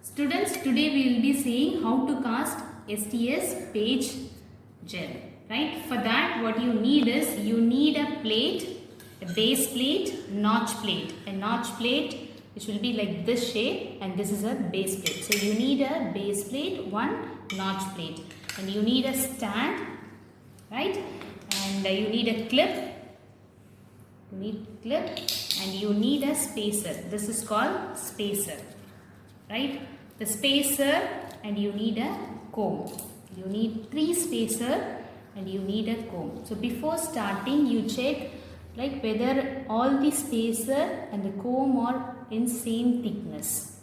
Students, today we will be seeing how to cast STS page gel. Right? For that, what you need is you need a plate, a base plate, notch plate. A notch plate which will be like this shape, and this is a base plate. So you need a base plate, one notch plate, and you need a stand, right? And you need a clip. You need clip, and you need a spacer. This is called spacer, right? The spacer, and you need a comb. You need 3 spacer and you need a comb. So before starting, you check like whether all the spacer and the comb are in same thickness,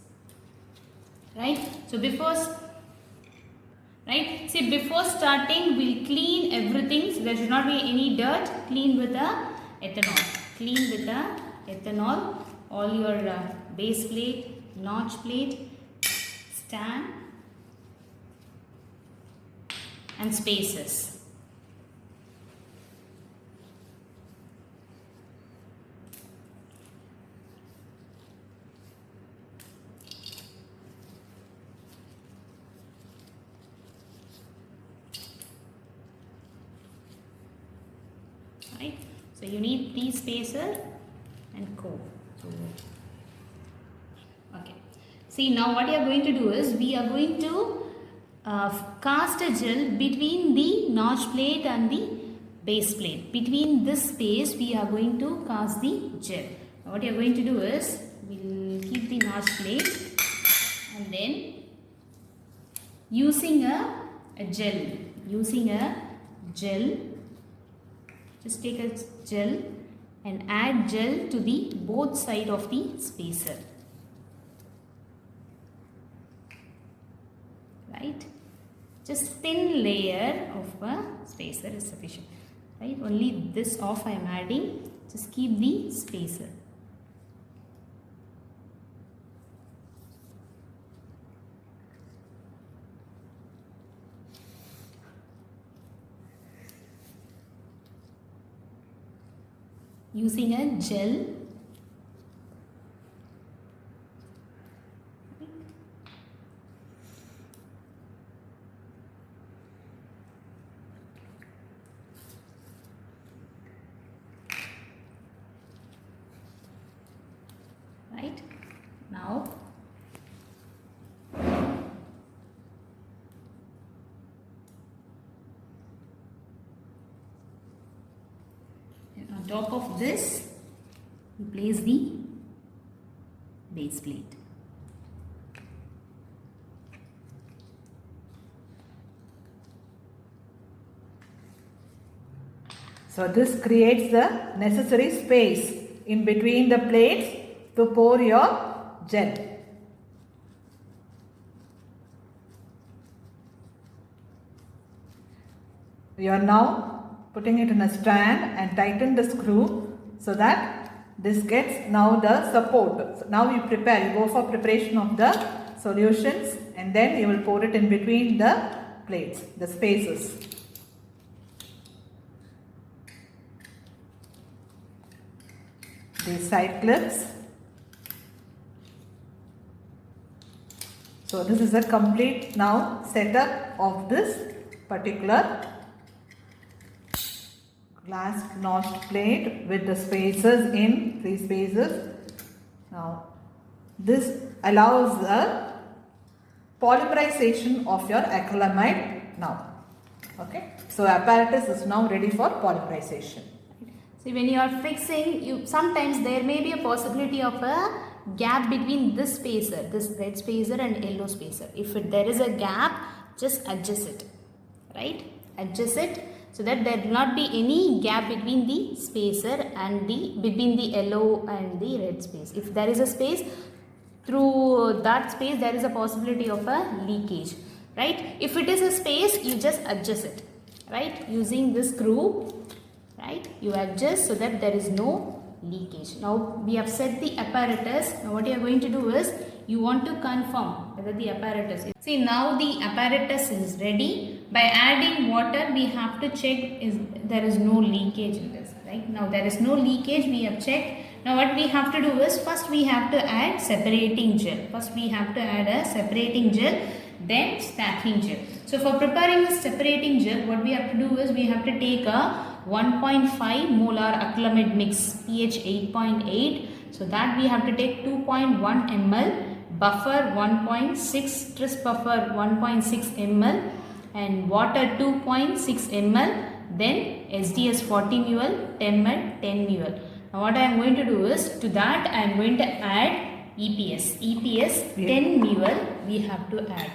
right? So before starting, we'll clean everything. So there should not be any dirt. Clean with the ethanol. Clean with the ethanol all your base plate, notch plate, stand and spacers. Right? So you need 3 spacer and comb. Okay. See, now what you are going to do is we are going to cast a gel between the notch plate and the base plate. Between this space, we are going to cast the gel. Now what you are going to do is we will keep the notch plate, and then using a gel, just take a gel and add gel to the both side of the spacer, right? Just thin layer of a spacer is sufficient, right? Only this off I am adding. Just keep the spacer. Using a gel, right? Now on top of this, you place the base plate. So this creates the necessary space in between the plates to pour your gel. You are now putting it in a stand and tighten the screw so that this gets now the support. So now you go for preparation of the solutions, and then you will pour it in between the plates, the spaces. These side clips. So this is a complete now setup of this particular glass notched plate with the spacers in 3 spaces. Now this allows the polymerization of your acrylamide now. Okay, so apparatus is now ready for polymerization. See, when you are fixing, sometimes there may be a possibility of a gap between this spacer, this red spacer and yellow spacer. If there is a gap, just adjust it, right? Adjust it so that there will not be any gap between the spacer and between the yellow and the red space. If there is a space, through that space there is a possibility of a leakage, right? If it is a space, you just adjust it, right? Using this screw, right? You adjust so that there is no leakage. Now we have set the apparatus. Now what you are going to do is you want to confirm whether the apparatus is. See, now the apparatus is ready. By adding water, we have to check there is no leakage in this, right? Now there is no leakage, we have checked. Now what we have to do is, first we have to add separating gel. First we have to add a separating gel, then stacking gel. So for preparing the separating gel, what we have to do is, we have to take a 1.5 molar acrylamide mix, pH 8.8. So that we have to take 2.1 ml, buffer 1.6, tris buffer 1.6 ml, and water 2.6 ml, then SDS 40 ml, 10 ml, 10 ml. Now what I am going to do is, to that I am going to add EPS. EPS 10 ml we have to add.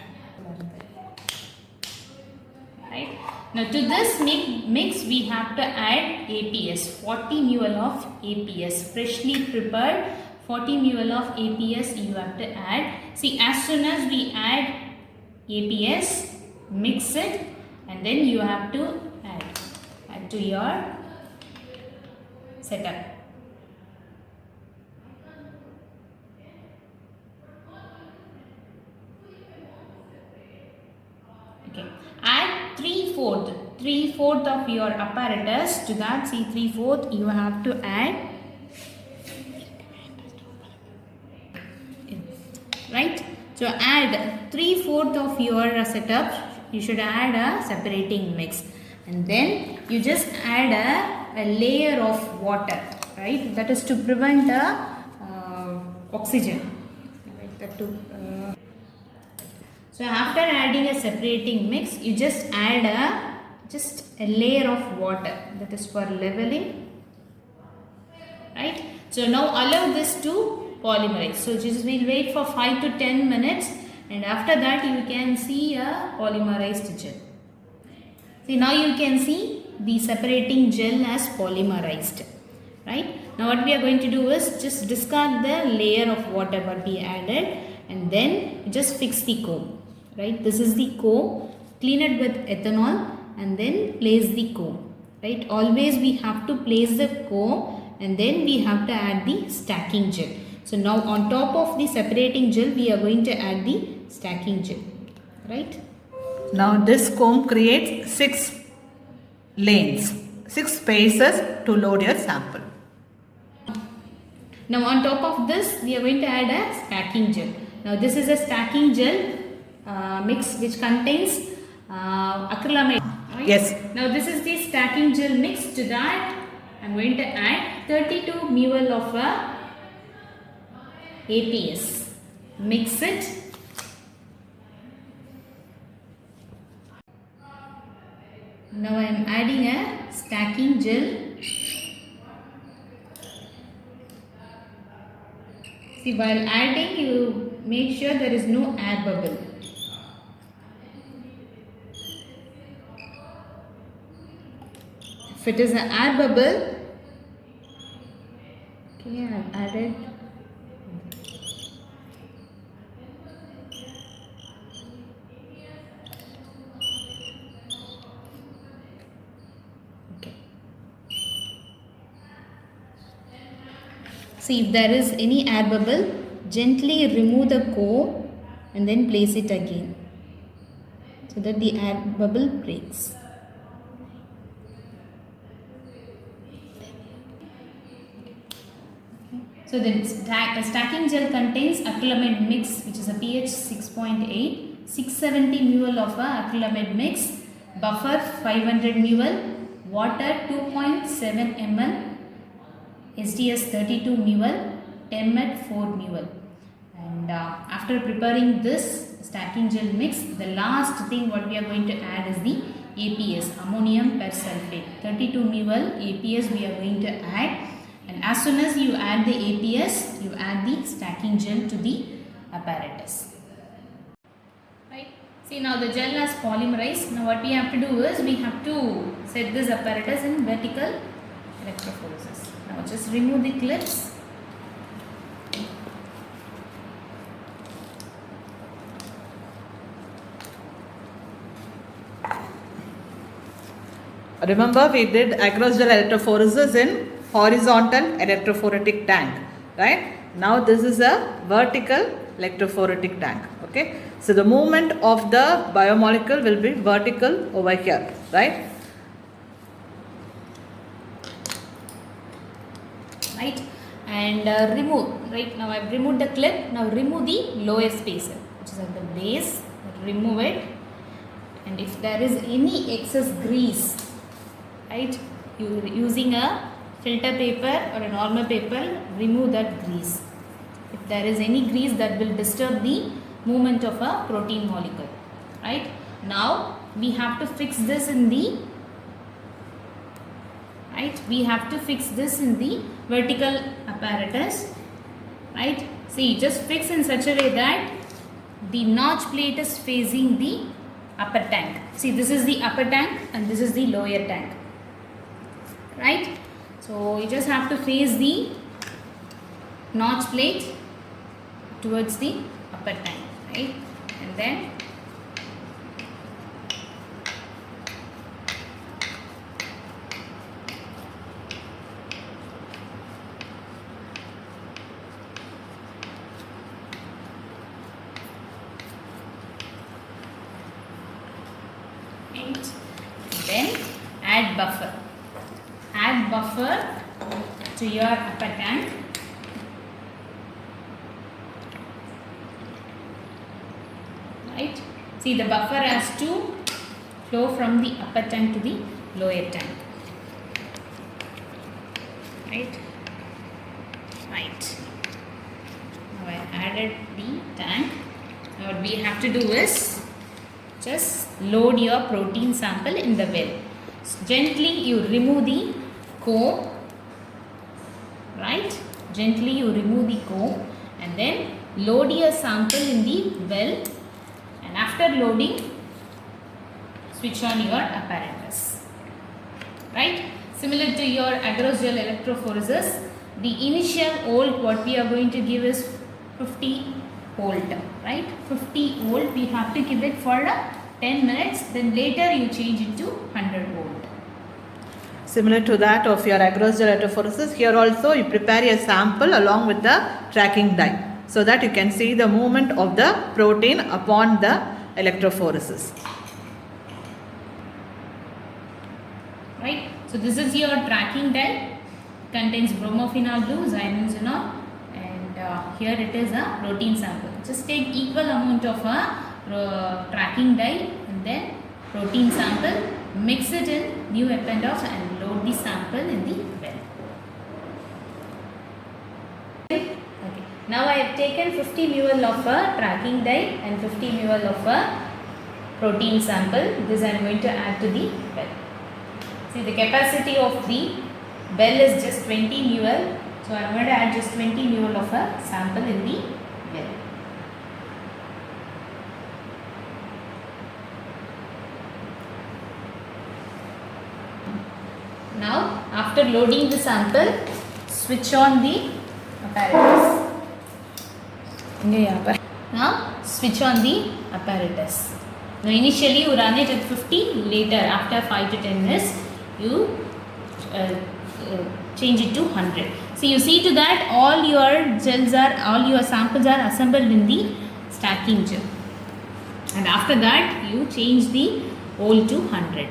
Right. Now to this mix we have to add APS, 40 ml of APS, freshly prepared 40 ml of APS you have to add. See, as soon as we add APS, mix it, and then you have to add to your setup. Okay, add 3/4 of your apparatus to that. See, 3/4 you have to add, right? So add 3/4 of your setup. You should add a separating mix, and then you just add a layer of water, right? That is to prevent oxygen. Right? So after adding a separating mix, you just add a layer of water, that is for leveling, right? So now allow this to polymerize. So just we'll wait for 5 to 10 minutes, and after that you can see a polymerized gel. See, now you can see the separating gel as polymerized, right? Now what we are going to do is, just discard the layer of water what we added, and then just fix the comb, right? This is the comb. Clean it with ethanol and then place the comb, right? Always we have to place the comb, and then we have to add the stacking gel. So now on top of the separating gel, we are going to add the stacking gel, right? Now this comb creates 6 lanes, 6 spaces to load your sample. Now on top of this, we are going to add a stacking gel. Now this is a stacking gel mix which contains acrylamide. Right? Yes. Now this is the stacking gel mix. To that I am going to add 32 ml of APS. Mix it. Now I am adding a stacking gel. See, while adding, you make sure there is no air bubble. If it is an air bubble, okay, I have added. Okay. See, if there is any air bubble, gently remove the comb and then place it again, so that the air bubble breaks. So the stacking gel contains acrylamide mix, which is a pH 6.8, 670 ml of acrylamide mix, buffer 500 ml, water 2.7 ml, SDS 32 ml, TEMMET 4 ml. And after preparing this stacking gel mix, the last thing what we are going to add is the APS, ammonium persulfate. 32 ml APS we are going to add. And as soon as you add the APS, you add the stacking gel to the apparatus. Right? See, now the gel has polymerized. Now what we have to do is, we have to set this apparatus in vertical electrophoresis. Now just remove the clips. Remember, we did acrosgel electrophoresis in horizontal electrophoretic tank, right? Now this is a vertical electrophoretic tank. Okay, so the movement of the biomolecule will be vertical over here, right? Right, and remove. Right now I've removed the clip. Now remove the lower spacer, which is at the base. Remove it, and if there is any excess grease, right, you using a filter paper or a normal paper, remove that grease. If there is any grease, that will disturb the movement of a protein molecule. Right now we have to fix this in the vertical apparatus. Right, see, just fix in such a way that the notch plate is facing the upper tank. See, this is the upper tank and this is the lower tank. Right, so you just have to face the notch plate towards the upper tank, right, and then add buffer. Add buffer to your upper tank. Right, see, the buffer has to flow from the upper tank to the lower tank. Right, now I added the tank. Now what we have to do is just load your protein sample in the well. So gently you remove the comb, right, gently you remove the comb and then load your sample in the well, and after loading switch on your apparatus. Right, similar to your agarose gel electrophoresis, the initial volt what we are going to give is 50 volt. Right, 50 volt we have to give it for 10 minutes, then later you change it to 100 volt. Similar to that of your agarose gel electrophoresis, here also you prepare a sample along with the tracking dye so that you can see the movement of the protein upon the electrophoresis. Right, so this is your tracking dye, contains bromophenol blue, xylene, and here it is a protein sample. Just take equal amount of a tracking dye and then protein sample, mix it in new Eppendorf and load the sample in the well. Okay, now I have taken 50 ml of a tracking dye and 50 ml of a protein sample. This I am going to add to the well. See, the capacity of the well is just 20 ml, so I am going to add just 20 ml of a sample in the well. Now, after loading the sample, switch on the apparatus. Now, switch on the apparatus. Now, initially you run it at 50, later after 5 to 10 minutes, you change it to 100. So, you see to that all your samples are assembled in the stacking gel. And after that, you change the volt to 100.